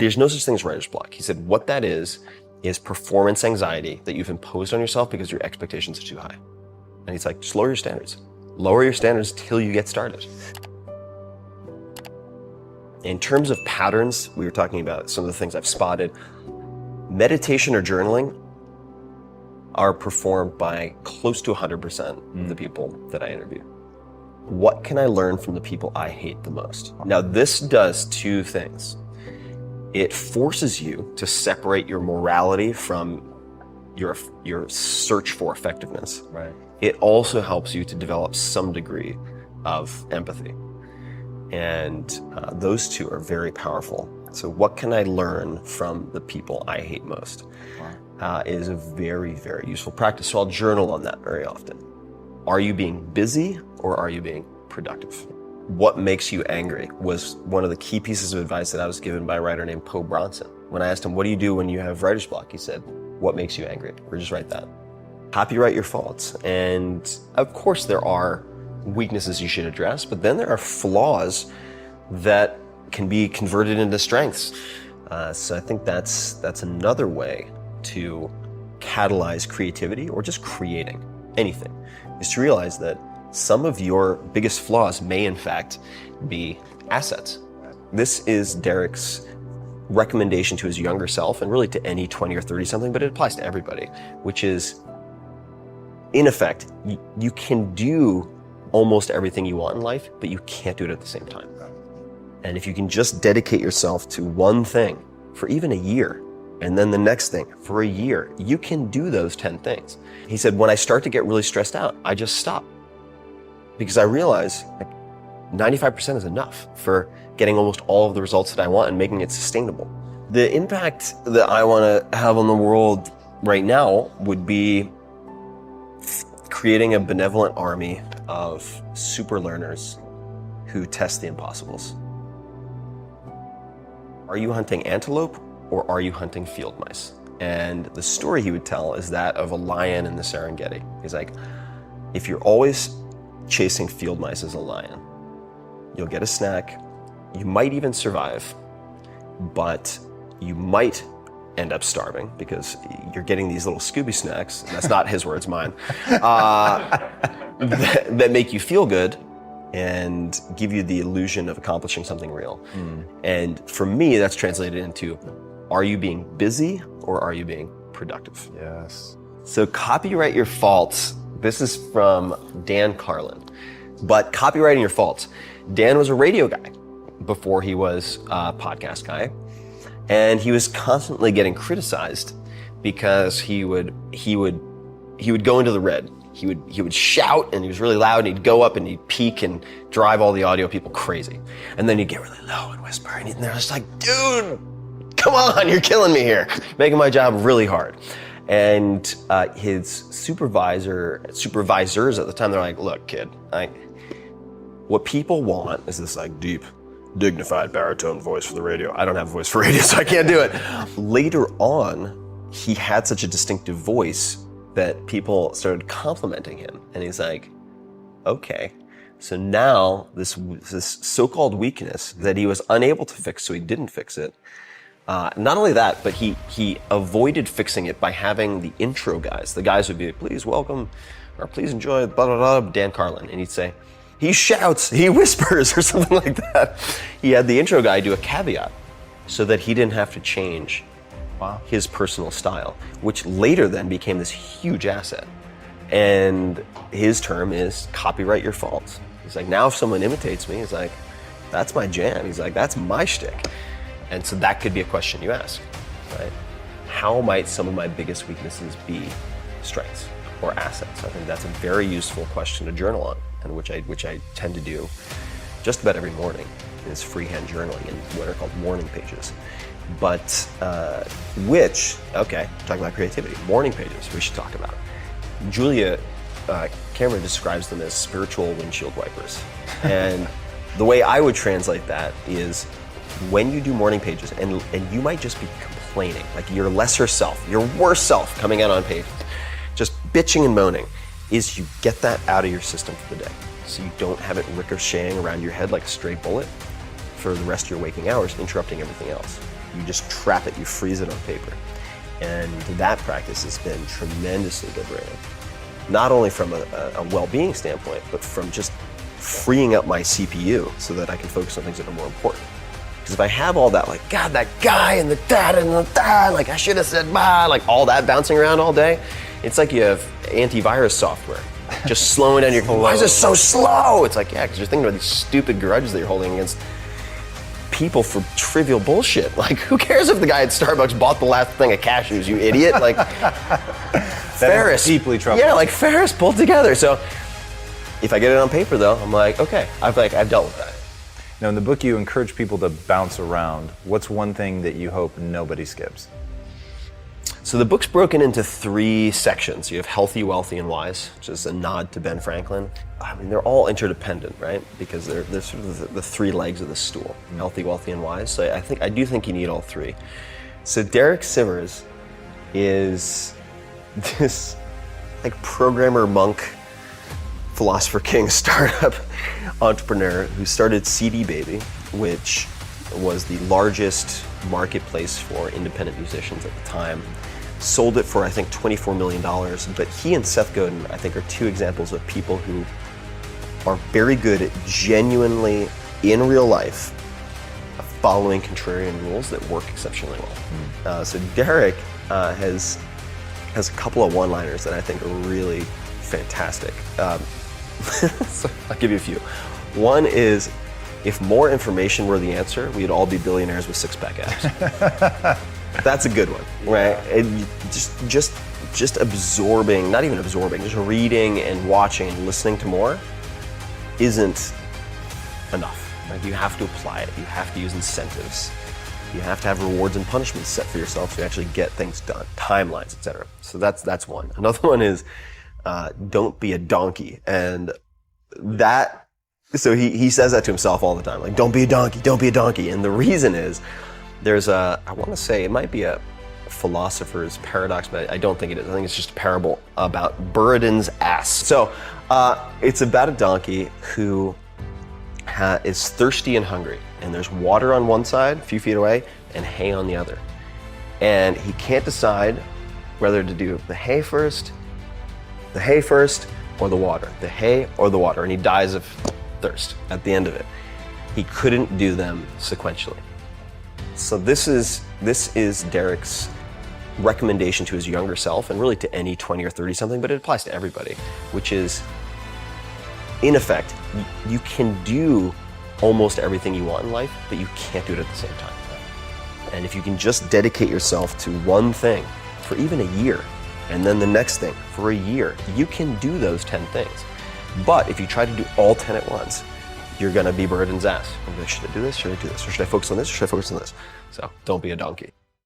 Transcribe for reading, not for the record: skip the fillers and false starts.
there's no such thing as writer's block. He said what that is performance anxiety that you've imposed on yourself because your expectations are too high. And he's like, just lower your standards. Lower your standards till you get started. In terms of patterns, we were talking about some of the things I've spotted. Meditation or journaling are performed by close to 100% of the people that I interview. What can I learn from the people I hate the most? Now, this does two things. It forces you to separate your morality from your search for effectiveness. Right. It also helps you to develop some degree of empathy. And those two are very powerful. So what can I learn from the people I hate most? Is a very, very useful practice. So I'll journal on that very often. Are you being busy or are you being productive? What makes you angry was one of the key pieces of advice that I was given by a writer named Poe Bronson. When I asked him, what do you do when you have writer's block? He said, what makes you angry? Or just write that. Copyright your faults. And of course there are weaknesses you should address, but then there are flaws that can be converted into strengths. So I think that's another way to catalyze creativity or just creating anything, is to realize that some of your biggest flaws may in fact be assets. This is Derek's recommendation to his younger self and really to any 20 or 30 something, but it applies to everybody, which is, in effect, you can do almost everything you want in life, but you can't do it at the same time. And if you can just dedicate yourself to one thing for even a year, and then the next thing for a year, you can do those 10 things. He said, when I start to get really stressed out, I just stop. Because I realize like 95% is enough for getting almost all of the results that I want and making it sustainable. The impact that I want to have on the world right now would be creating a benevolent army of super learners who test the impossibles. Are you hunting antelope or are you hunting field mice? And the story he would tell is that of a lion in the Serengeti. He's like, if you're always chasing field mice as a lion, you'll get a snack, you might even survive, but you might end up starving because you're getting these little Scooby snacks, and that's not his words, mine, that make you feel good and give you the illusion of accomplishing something real. And for me, that's translated into, are you being busy or are you being productive? Yes. So copyright your faults. This is from Dan Carlin. But copywriting your faults. Dan was a radio guy before he was a podcast guy. And he was constantly getting criticized because he would go into the red. He would shout and he was really loud and he'd go up and he'd peak and drive all the audio people crazy. And then he'd get really low and whisper and they're just like, dude, come on, you're killing me here. Making my job really hard. And his supervisors at the time, they're like, look, kid, what people want is this like deep, dignified baritone voice for the radio. I don't have a voice for radio, so I can't do it. Later on, he had such a distinctive voice that people started complimenting him. And he's like, okay, so now this so-called weakness that he was unable to fix, so he didn't fix it. Not only that, but he avoided fixing it by having the intro guys. The guys would be, please welcome, or please enjoy, blah, blah, blah, Dan Carlin. And he'd say, he shouts, he whispers, or something like that. He had the intro guy do a caveat so that he didn't have to change his personal style, which later then became this huge asset. And his term is copyright your faults. He's like, now if someone imitates me, he's like, that's my jam. He's like, that's my shtick. And so that could be a question you ask, right? How might some of my biggest weaknesses be strengths or assets? I think that's a very useful question to journal on, and which I tend to do just about every morning. Is freehand journaling in what are called morning pages. But talking about creativity, morning pages we should talk about. Julia Cameron describes them as spiritual windshield wipers. And the way I would translate that is when you do morning pages, and you might just be complaining, like your lesser self, your worst self coming out on pages, just bitching and moaning, is you get that out of your system for the day. So you don't have it ricocheting around your head like a stray bullet for the rest of your waking hours, interrupting everything else. You just trap it, you freeze it on paper. And that practice has been tremendously liberating. Not only from a well-being standpoint, but from just freeing up my CPU so that I can focus on things that are more important. Because if I have all that, like, God, that guy and the dad, like I should have said bye, like all that bouncing around all day, it's like you have antivirus software just slowing down your, why is this so slow? It's like, yeah, because you're thinking about these stupid grudges that you're holding against people for trivial bullshit. Like, who cares if the guy at Starbucks bought the last thing of cashews, you idiot? Like, Ferris. Deeply trouble. Yeah, like Ferris pulled together. So if I get it on paper though, I'm like, okay, I've dealt with that. Now in the book you encourage people to bounce around. What's one thing that you hope nobody skips? So the book's broken into 3 sections. You have healthy, wealthy, and wise, which is a nod to Ben Franklin. I mean, they're all interdependent, right? Because they're sort of the 3 legs of the stool: healthy, wealthy, and wise. So I do think you need all 3. So Derek Sivers is this like programmer monk, philosopher king startup entrepreneur who started CD Baby, which was the largest marketplace for independent musicians at the time. Sold it for, I think, $24 million. But he and Seth Godin, I think, are 2 examples of people who are very good at genuinely, in real life, following contrarian rules that work exceptionally well. So Derek has a couple of one-liners that I think are really fantastic. So I'll give you a few. One is, if more information were the answer, we'd all be billionaires with 6-pack abs. That's a good one, right? And just absorbing, not even absorbing, just reading and watching and listening to more isn't enough. Like, you have to apply it. You have to use incentives. You have to have rewards and punishments set for yourself so you actually get things done, timelines, etc. So that's one. Another one is don't be a donkey. And that, so he says that to himself all the time, like, don't be a donkey, don't be a donkey. And the reason is, there's I want to say, it might be a philosopher's paradox, but I don't think it is. I think it's just a parable about Buridan's ass. So it's about a donkey who is thirsty and hungry, and there's water on one side, a few feet away, and hay on the other. And he can't decide whether to do the hay first, or the water. The hay or the water, and he dies of thirst at the end of it. He couldn't do them sequentially. So this is Derek's recommendation to his younger self, and really to any 20 or 30 something, but it applies to everybody, which is, in effect, you can do almost everything you want in life, but you can't do it at the same time. And if you can just dedicate yourself to one thing for even a year, and then the next thing for a year, you can do those 10 things. But if you try to do all 10 at once, you're gonna be Buridan's ass. Should I do this? Should I do this? Or should I focus on this? Or should I focus on this? So don't be a donkey.